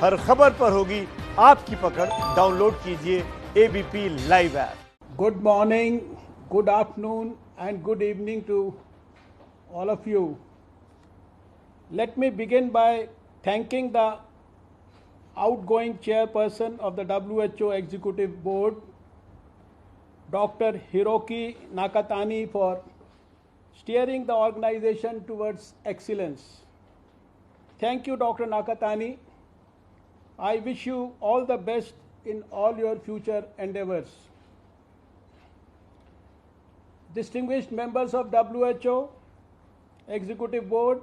हर खबर पर होगी आपकी पकड़। डाउनलोड कीजिए ABP live app. Good morning, good afternoon, and good evening to all of you. Let me begin by thanking the outgoing chairperson of the WHO Executive Board, Dr. Hiroki Nakatani, for steering the organization towards excellence. Thank you, Dr. Nakatani. I wish you all the best in all your future endeavors. Distinguished members of WHO, Executive Board,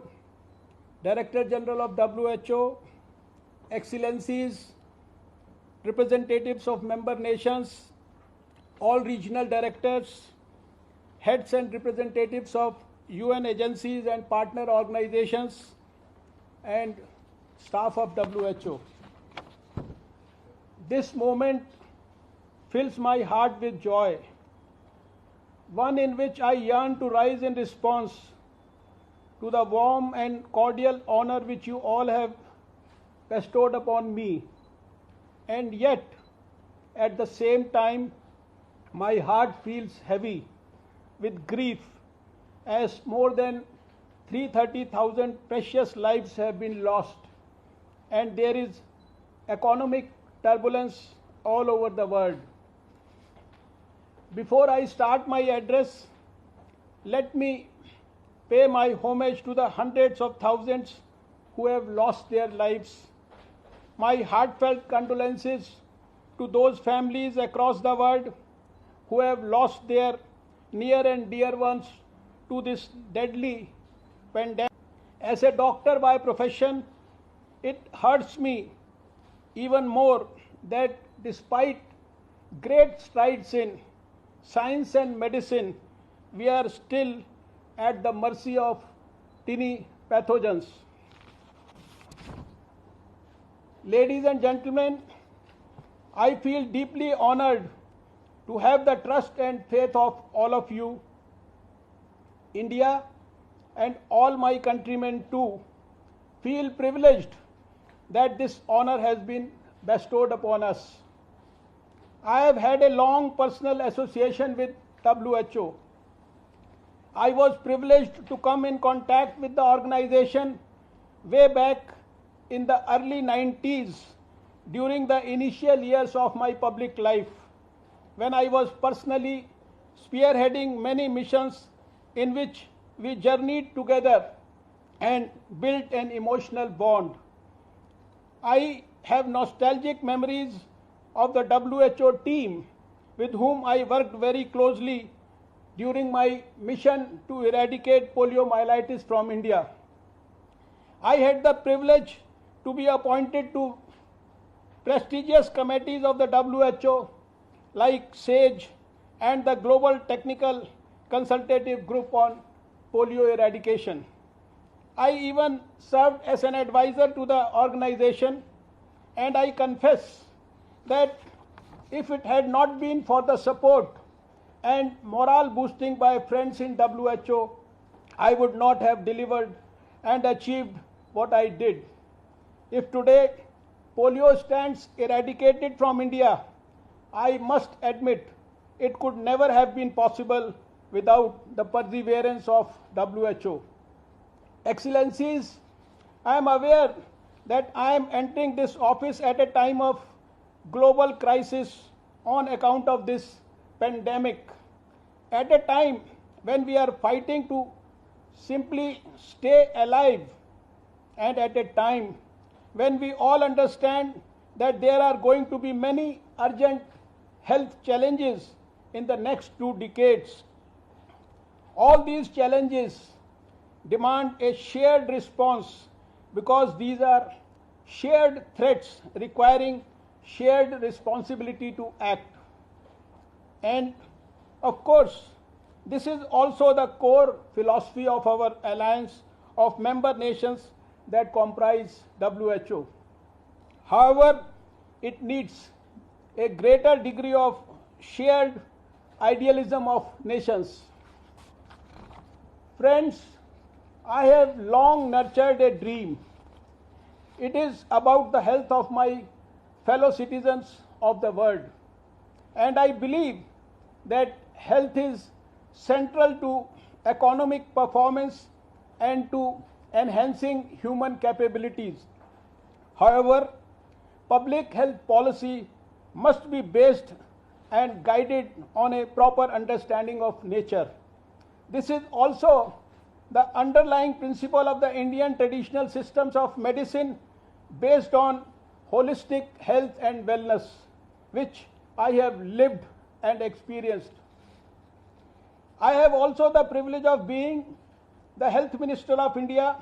Director General of WHO, Excellencies, representatives of member nations, all regional directors, heads and representatives of UN agencies and partner organizations, and staff of WHO. This moment fills my heart with joy, one in which I yearn to rise in response to the warm and cordial honor which you all have bestowed upon me. And yet, at the same time, my heart feels heavy with grief as more than 330,000 precious lives have been lost and there is economic turbulence all over the world. Before I start my address, let me pay my homage to the hundreds of thousands who have lost their lives. My heartfelt condolences to those families across the world who have lost their near and dear ones to this deadly pandemic. As a doctor by profession, it hurts me even more that despite great strides in science and medicine, we are still at the mercy of tiny pathogens. Ladies and gentlemen, I feel deeply honored to have the trust and faith of all of you. India and all my countrymen too feel privileged that this honor has been bestowed upon us. I have had a long personal association with WHO. I was privileged to come in contact with the organization way back in the early 90s during the initial years of my public life, when I was personally spearheading many missions in which we journeyed together and built an emotional bond. I have nostalgic memories of the WHO team with whom I worked very closely during my mission to eradicate poliomyelitis from India. I had the privilege to be appointed to prestigious committees of the WHO like SAGE and the Global Technical Consultative Group on Polio Eradication. I even served as an advisor to the organization, and I confess that if it had not been for the support and morale boosting by friends in WHO, I would not have delivered and achieved what I did. If today polio stands eradicated from India, I must admit it could never have been possible without the perseverance of WHO. Excellencies, I am aware that I am entering this office at a time of global crisis on account of this pandemic, at a time when we are fighting to simply stay alive, and at a time when we all understand that there are going to be many urgent health challenges in the next 2 decades. All these challenges demand a shared response because these are shared threats requiring shared responsibility to act. And of course, this is also the core philosophy of our alliance of member nations that comprise WHO. However, it needs a greater degree of shared idealism of nations. Friends, I have long nurtured a dream It is about the health of my fellow citizens of the world. And I believe that health is central to economic performance and to enhancing human capabilities. However, public health policy must be based and guided on a proper understanding of nature. This is also the underlying principle of the Indian traditional systems of medicine based on holistic health and wellness, which I have lived and experienced. I have also the privilege of being the Health Minister of India,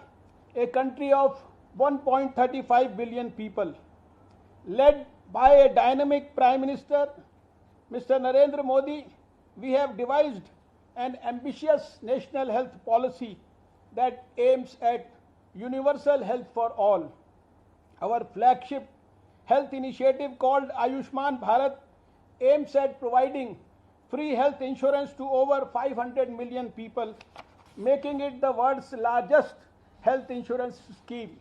a country of 1.35 billion people. Led by a dynamic Prime Minister, Mr. Narendra Modi, we have devised an ambitious national health policy that aims at universal health for all. Our flagship health initiative called Ayushman Bharat aims at providing free health insurance to over 500 million people, making it the world's largest health insurance scheme.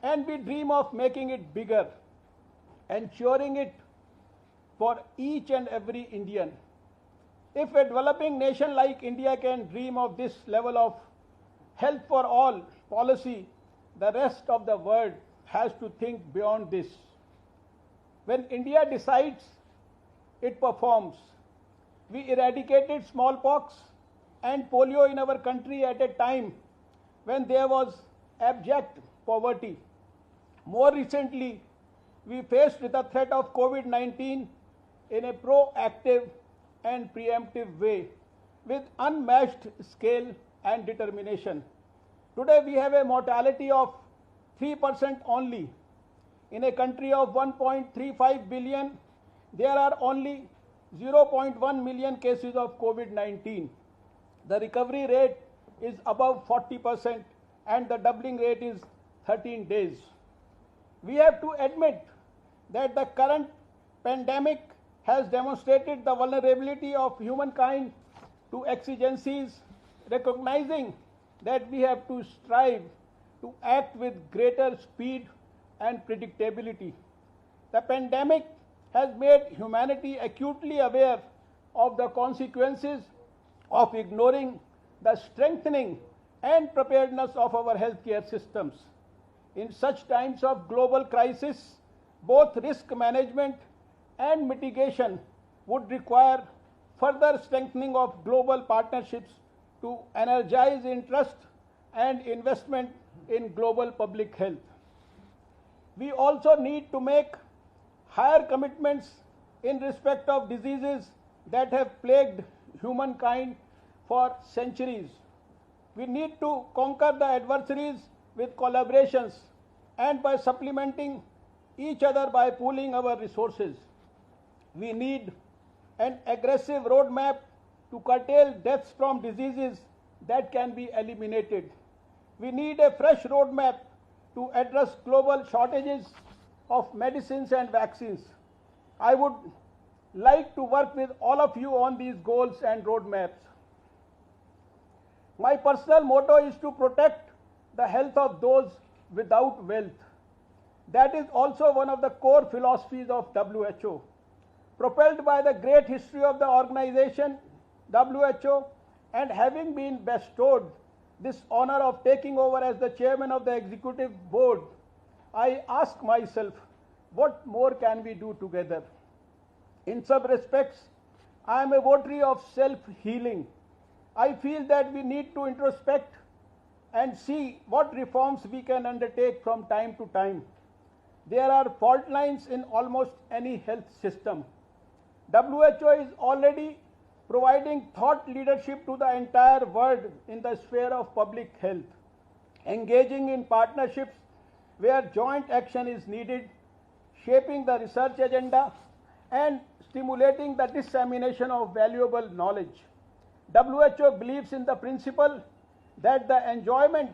And we dream of making it bigger, ensuring it for each and every Indian. If a developing nation like India can dream of this level of health for all policy, the rest of the world has to think beyond this. When India decides, it performs. We eradicated smallpox and polio in our country at a time when there was abject poverty. More recently, we faced with the threat of COVID-19 in a proactive and preemptive way with unmatched scale and determination. Today we have a mortality of 3% only. In a country of 1.35 billion, there are only 0.1 million cases of COVID-19. The recovery rate is above 40% and the doubling rate is 13 days. We have to admit that the current pandemic has demonstrated the vulnerability of humankind to exigencies, recognizing that we have to strive to act with greater speed and predictability. The pandemic has made humanity acutely aware of the consequences of ignoring the strengthening and preparedness of our healthcare systems. In such times of global crisis, both risk management and mitigation would require further strengthening of global partnerships to energize interest and investment in global public health. We also need to make higher commitments in respect of diseases that have plagued humankind for centuries. We need to conquer the adversaries with collaborations and by supplementing each other by pooling our resources. We need an aggressive roadmap to curtail deaths from diseases that can be eliminated. We need a fresh roadmap to address global shortages of medicines and vaccines. I would like to work with all of you on these goals and roadmaps. My personal motto is to protect the health of those without wealth. That is also one of the core philosophies of WHO. Propelled by the great history of the organization, WHO, and having been bestowed this honor of taking over as the chairman of the executive board, I ask myself, what more can we do together? In some respects, I am a votary of self-healing. I feel that we need to introspect and see what reforms we can undertake from time to time. There are fault lines in almost any health system. WHO is already providing thought leadership to the entire world in the sphere of public health, engaging in partnerships where joint action is needed, shaping the research agenda, and stimulating the dissemination of valuable knowledge. WHO believes in the principle that the enjoyment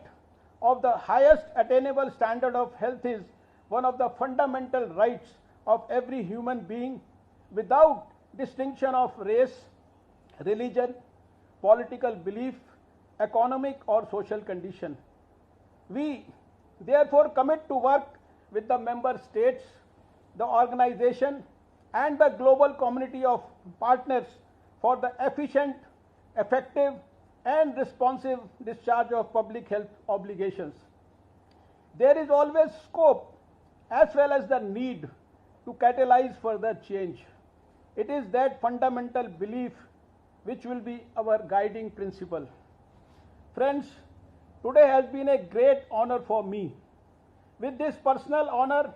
of the highest attainable standard of health is one of the fundamental rights of every human being without distinction of race, religion, political belief, economic or social condition. We therefore commit to work with the member states, the organization, and the global community of partners for the efficient, effective, and responsive discharge of public health obligations. There is always scope as well as the need to catalyze further change. It is that fundamental belief which will be our guiding principle. Friends, today has been a great honor for me. With this personal honor,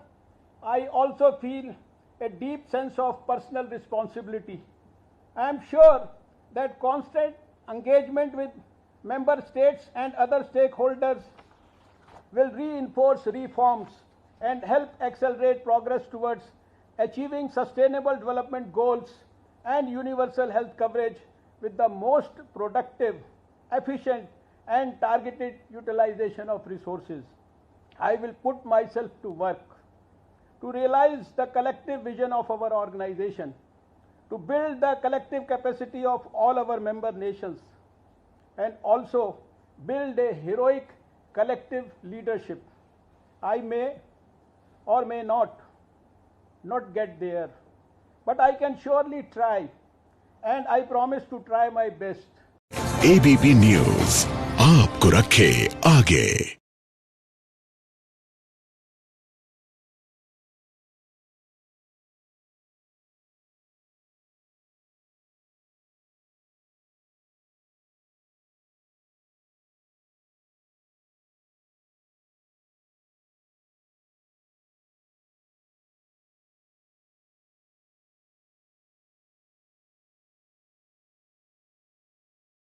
I also feel a deep sense of personal responsibility. I am sure that constant engagement with member states and other stakeholders will reinforce reforms and help accelerate progress towards achieving sustainable development goals and universal health coverage with the most productive, efficient, and targeted utilization of resources. I will put myself to work to realize the collective vision of our organization, to build the collective capacity of all our member nations, and also build a heroic collective leadership. I may or may not get there, but I can surely try, and I promise to try my best. ABP news आपको रखे आगे।